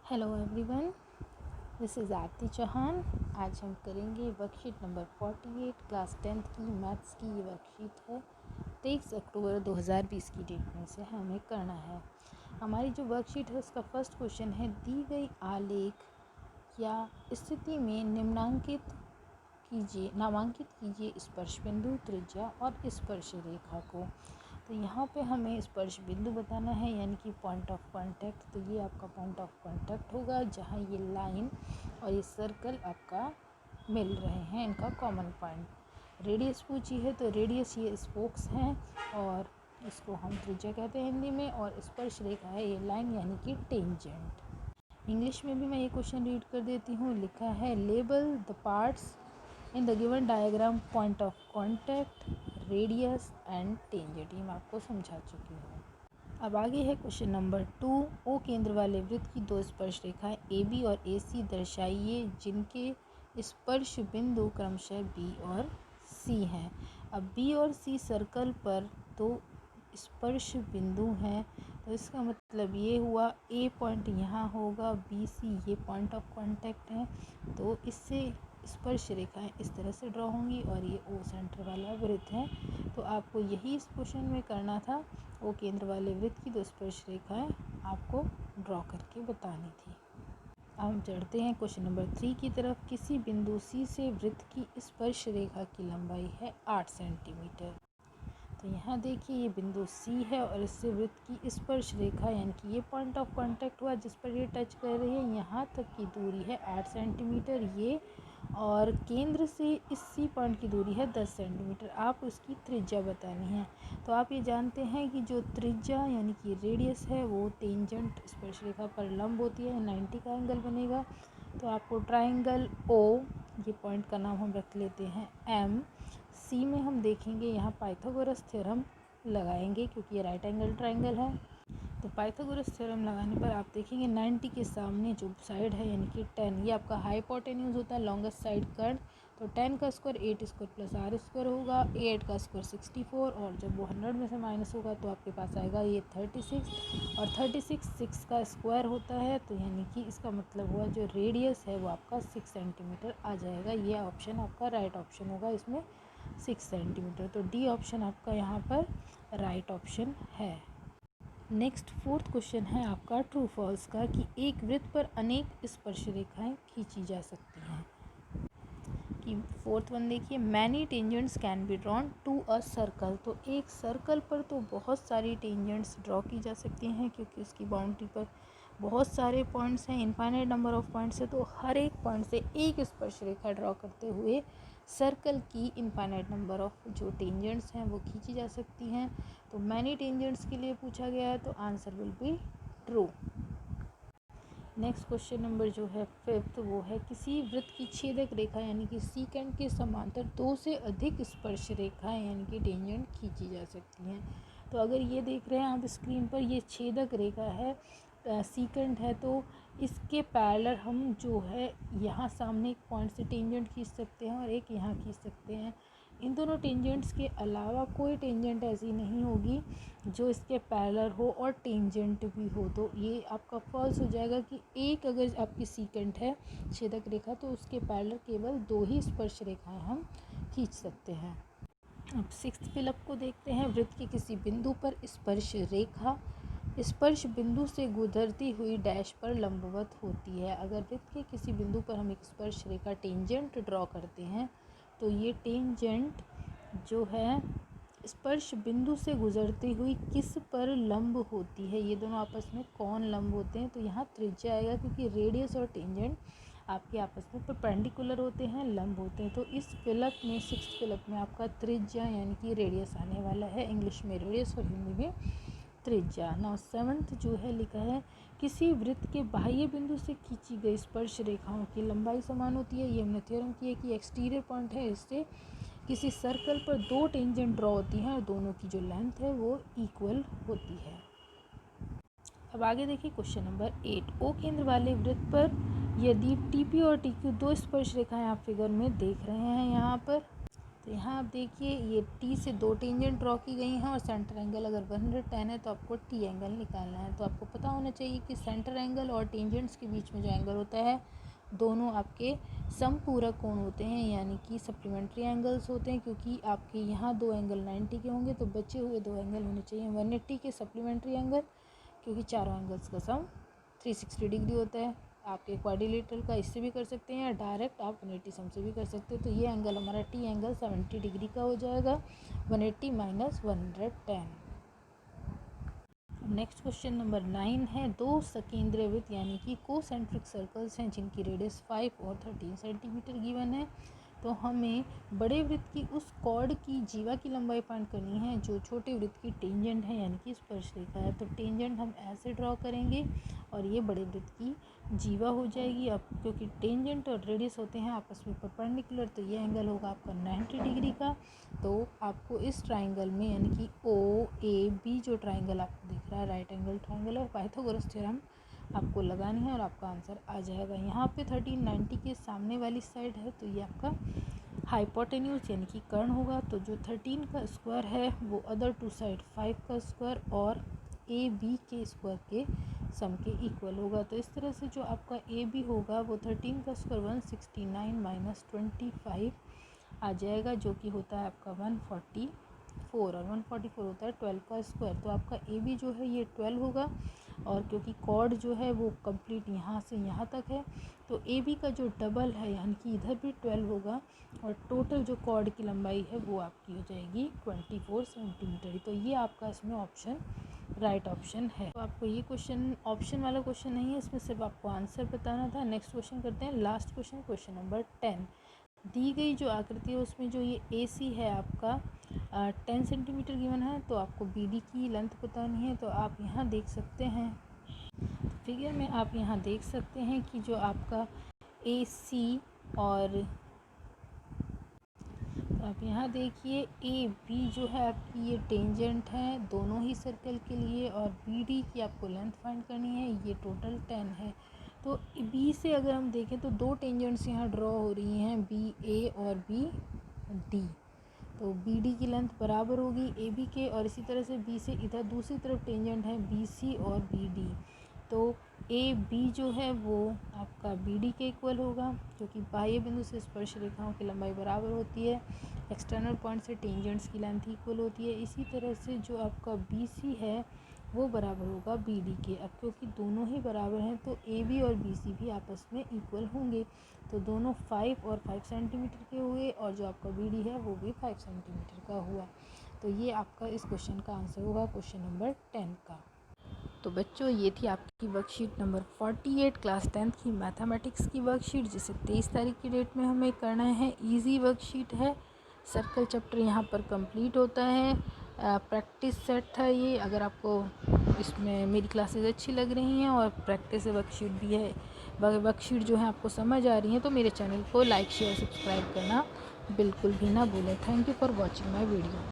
Hello everyone, this is आरती चौहान। आज हम करेंगे वर्कशीट नंबर 48 क्लास 10th की मैथ्स की। ये वर्कशीट है 23 अक्टूबर 2020 की डेट में से हमें करना है। हमारी जो वर्कशीट है उसका फर्स्ट क्वेश्चन है, दी गई आलेख या स्थिति में नामांकित कीजिए स्पर्श बिंदु, त्रिज्या और स्पर्श रेखा को। तो यहाँ पे हमें स्पर्श बिंदु बताना है, यानी कि पॉइंट ऑफ कांटेक्ट। तो ये आपका पॉइंट ऑफ कांटेक्ट होगा जहाँ ये लाइन और ये सर्कल आपका मिल रहे हैं, इनका कॉमन पॉइंट। रेडियस पूछी है तो रेडियस ये स्पोक्स हैं और इसको हम त्रिज्या कहते हैं हिंदी में, और स्पर्श रेखा है ये लाइन यानी कि टेंजेंट। इंग्लिश में भी मैं ये क्वेश्चन रीड कर देती हूँ। लिखा है, label the parts in the given diagram point of contact, radius and tangent. ये मैं आपको समझा चुकी हूँ। अब आगे है क्वेश्चन नंबर 2। ओ केंद्र वाले वृत्त की दो स्पर्श रेखाएं AB और AC दर्शाइए जिनके स्पर्श बिंदु क्रमशः B और C हैं। अब B और C सर्कल पर दो स्पर्श बिंदु हैं, तो इसका मतलब ये हुआ A पॉइंट यहाँ होगा, BC ये पॉइंट ऑफ कांटेक्ट है। तो इससे स्पर्श रेखाएं इस तरह से ड्रॉ होंगी और ये O सेंटर वाला वृत्त है। तो आपको यही इस क्वेश्चन में करना था। O केंद्र वाले वृत्त की दो स्पर्श रेखाएं आपको ड्रॉ करके बतानी थी। अब हम चढ़ते हैं क्वेश्चन नंबर 3 की तरफ। किसी बिंदु C से वृत्त की स्पर्श रेखा की लंबाई है 8 सेंटीमीटर। तो यहाँ देखिए ये बिंदु C है और इससे वृत्त की स्पर्श रेखा यानी कि ये पॉइंट ऑफ कांटेक्ट हुआ जिस पर ये टच कर रही है, यहाँ तक की दूरी है 8 सेंटीमीटर ये, और केंद्र से इस C पॉइंट की दूरी है 10 सेंटीमीटर। आप उसकी त्रिज्या बतानी है। तो आप ये जानते हैं कि जो त्रिज्या यानी कि रेडियस है वो टेंजेंट स्पर्श रेखा पर लंब होती है, 90 का एंगल बनेगा। तो आपको ट्राइंगल O, ये पॉइंट का नाम हम रख लेते हैं M, C में हम देखेंगे यहाँ पाइथागोरस थ्योरम लगाएंगे क्योंकि ये राइट एंगल ट्राइंगल है। तो पाइथागोरस थ्योरम लगाने पर आप देखेंगे 90 के सामने जो साइड है यानी कि 10, ये आपका हाइपोटेन्यूज होता है, लॉन्गेस्ट साइड कर्व। तो 10 का square 8 square plus R square होगा, 8 का स्क्वायर 64, और जब वो 100 में से माइनस होगा तो आपके पास आएगा ये 36, और 36 6 का स्क्वायर होता है। तो यानी कि इसका मतलब हुआ जो रेडियस है वो आपका 6 सेंटीमीटर आ जाएगा। ये ऑप्शन आपका राइट ऑप्शन होगा, इसमें 6 सेंटीमीटर। तो डी ऑप्शन आपका यहाँ पर राइट ऑप्शन है। नेक्स्ट फोर्थ क्वेश्चन है आपका ट्रू फॉल्स का, कि एक वृत्त पर अनेक स्पर्श रेखाएं खींची जा सकती हैं। कि फोर्थ वन देखिए, many tangents can be drawn to a circle. तो एक सर्कल पर तो बहुत सारी टेंजेंट्स ड्रॉ की जा सकती हैं क्योंकि उसकी बाउंड्री पर बहुत सारे पॉइंट्स हैं, इनफाइनाइट नंबर ऑफ पॉइंट्स है। तो हर एक पॉइंट से एक स्पर्श रेखा ड्रॉ करते हुए सर्कल की इनफाइनाइट नंबर ऑफ जो टेंजेंट्स हैं वो खींची जा सकती हैं। तो मैनी टेंजेंट्स के लिए पूछा गया है, तो answer will be true. Next question number जो है फिफ्थ, वो है किसी वृत्त की छेदक रेखा यानी कि सीकेंड के समांतर 2 से अधिक स्पर्श रेखाएं यानी कि टेंजेंट खींची जा सकती हैं। तो अगर ये देख रहे हैं आप स्क्रीन पर, ये छेदक रेखा है, सीकेंड है, तो इसके पैरेलल हम जो है यहाँ सामने एक पॉइंट से टेंजेंट खींच सकते हैं और एक यहाँ खींच सकते हैं। इन दोनों टेंजेंट्स के अलावा कोई टेंजेंट ऐसी नहीं होगी जो इसके पैरेलल हो और टेंजेंट भी हो। तो ये आपका फॉल्स हो जाएगा कि एक अगर आपकी सीकेंट है छेदक रेखा तो उसके पैरेलल केवल 2 ही स्पर्श रेखाएं हम खींच सकते हैं। अब सिक्स्थ फिलअप को देखते हैं। वृत्त के किसी बिंदु पर स्पर्श रेखा स्पर्श बिंदु से गुजरती हुई डैश पर लंबवत होती है। अगर वृत्त के किसी बिंदु पर हम एक स्पर्श रेखा टेंजेंट ड्रॉ करते हैं तो ये टेंजेंट जो है स्पर्श बिंदु से गुजरती हुई किस पर लंब होती है, ये दोनों आपस में कौन लंब होते हैं। तो यहाँ त्रिज्या आएगा क्योंकि रेडियस और टेंजेंट आपके आपस में परपेंडिकुलर होते हैं, लंब होते हैं। तो इस फिलअप में सिक्स्थ फिलअप में आपका त्रिज्या यानी कि रेडियस आने वाला है। इंग्लिश में रेडियस और हिंदी में त्रिज्या। नाउ सेवंथ जो है लिखा है, किसी वृत्त के बाह्य बिंदु से खींची गई स्पर्श रेखाओं की लंबाई समान होती है। ये हमने थ्योरम किया कि एक्सटीरियर पॉइंट है, इससे किसी सर्कल पर 2 टेंजेंट ड्रॉ होती हैं और दोनों की जो लेंथ है वो इक्वल होती है। अब आगे देखिए क्वेश्चन नंबर 8। ओ केंद्र वाले वृत्त पर यदि TP और TQ 2 स्पर्श रेखाएं आप फिगर में देख रहे हैं यहाँ पर, तो यहाँ आप देखिए ये टी से 2 टेंजेंट ड्रॉ की गई हैं और सेंटर एंगल अगर 110 है तो आपको टी एंगल निकालना है। तो आपको पता होना चाहिए कि सेंटर एंगल और टेंजेंट्स के बीच में जो एंगल होता है दोनों आपके समपूरक कोण होते हैं, यानी कि सप्लीमेंट्री एंगल्स होते हैं, क्योंकि आपके यहाँ 2 एंगल 90 के होंगे तो बचे हुए 2 एंगल होने चाहिए 180 के सप्लीमेंट्री एंगल, क्योंकि चारों एंगल्स का सम 360 डिग्री होता है। आपके क्वाड्रिलेटरल का इससे भी कर सकते हैं या डायरेक्ट आप 180 सम से भी कर सकते हो। तो ये एंगल हमारा टी एंगल 70 डिग्री का हो जाएगा, 180 माइनस 110। नेक्स्ट क्वेश्चन नंबर 9 है, 2 सकेंद्रीय वृत्त यानी कि कोसेंट्रिक सर्कल्स हैं जिनकी रेडियस 5 और 13 सेंटीमीटर गिवन है। तो हमें बड़े वृत्त की उस कॉर्ड की जीवा की लंबाई फाइंड करनी है जो छोटे वृत्त की टेंजेंट है, यानी कि स्पर्श रेखा है। तो टेंजेंट हम ऐसे ड्रॉ करेंगे और ये बड़े वृत्त की जीवा हो जाएगी। अब क्योंकि टेंजेंट और रेडियस होते हैं आपस में परपेंडिकुलर, तो ये एंगल होगा आपका 90 डिग्री का। तो आपको इस ट्राइंगल में यानी कि ओ ए बी जो ट्राइंगल आपको दिख रहा है राइट एंगल ट्राइंगल है, पाइथागोरस थ्योरम आपको लगानी है और आपका आंसर आ जाएगा। यहाँ पे 1390 के सामने वाली साइड है तो ये आपका हाइपोटेन्यूज यानी कि कर्ण होगा। तो जो 13 का स्क्वायर है वो अदर टू साइड 5 का स्क्वायर और ए बी के स्क्वायर के सम के इक्वल होगा। तो इस तरह से जो आपका ए बी होगा वो 13 का स्क्वायर 169 माइनस 25 आ जाएगा, जो कि होता है आपका 144 और 144 होता है 12 का स्क्वायर। तो आपका ए बी जो है ये 12 होगा और क्योंकि कॉर्ड जो है वो कंप्लीट यहाँ से यहाँ तक है तो ए बी का जो डबल है यानी कि इधर भी 12 होगा और टोटल जो कॉर्ड की लंबाई है वो आपकी हो जाएगी 24 सेंटीमीटर। तो ये आपका इसमें ऑप्शन राइट ऑप्शन है। तो आपको ये क्वेश्चन ऑप्शन वाला क्वेश्चन नहीं है, इसमें सिर्फ आपको आंसर बताना था। नेक्स्ट क्वेश्चन करते हैं, लास्ट क्वेश्चन, क्वेश्चन नंबर 10। दी गई जो आकृति है उसमें जो ये ए सी है आपका 10 सेंटीमीटर गिवन है, तो आपको बी डी की लेंथ बतानी है। तो आप यहाँ देख सकते हैं फिगर में, आप यहाँ देख सकते हैं कि जो आपका ए सी और आप यहाँ देखिए ए बी जो है आपकी ये टेंजेंट है दोनों ही सर्कल के लिए और बी डी की आपको लेंथ फाइंड करनी है, ये टोटल 10 है। तो बी से अगर हम देखें तो 2 टेंजेंट्स यहाँ ड्रॉ हो रही हैं, बी ए और बी डी। तो बी डी की लेंथ बराबर होगी ए बी के, और इसी तरह से बी से इधर दूसरी तरफ टेंजेंट है बी सी और बी डी। तो ए बी जो है वो आपका बी डी के इक्वल होगा, क्योंकि बाह्य बिंदु से स्पर्श रेखाओं की लंबाई बराबर होती है, एक्सटर्नल पॉइंट से टेंजेंट्स की लेंथ इक्वल होती है। इसी तरह से जो आपका बी सी है वो बराबर होगा बी डी के। अब क्योंकि दोनों ही बराबर हैं तो ए बी और बी सी भी आपस में इक्वल होंगे, तो दोनों 5 और 5 सेंटीमीटर के हुए और जो आपका बी डी है वो भी 5 सेंटीमीटर का हुआ। तो ये आपका इस क्वेश्चन का आंसर होगा क्वेश्चन नंबर 10 का। तो बच्चों ये थी आपकी वर्कशीट नंबर 48 क्लास 10th की मैथमेटिक्स की वर्कशीट, जिसे 23 तारीख की डेट में हमें करना है। इजी वर्कशीट है, सर्कल चैप्टर यहाँ पर कंप्लीट होता है। प्रैक्टिस सेट था ये, अगर आपको इसमें मेरी क्लासेस अच्छी लग रही हैं और प्रैक्टिस वर्कशीट भी है, वर्कशीट जो है आपको समझ आ रही है, तो मेरे चैनल को लाइक शेयर सब्सक्राइब करना बिल्कुल भी ना भूलें। Thank you for watching my video.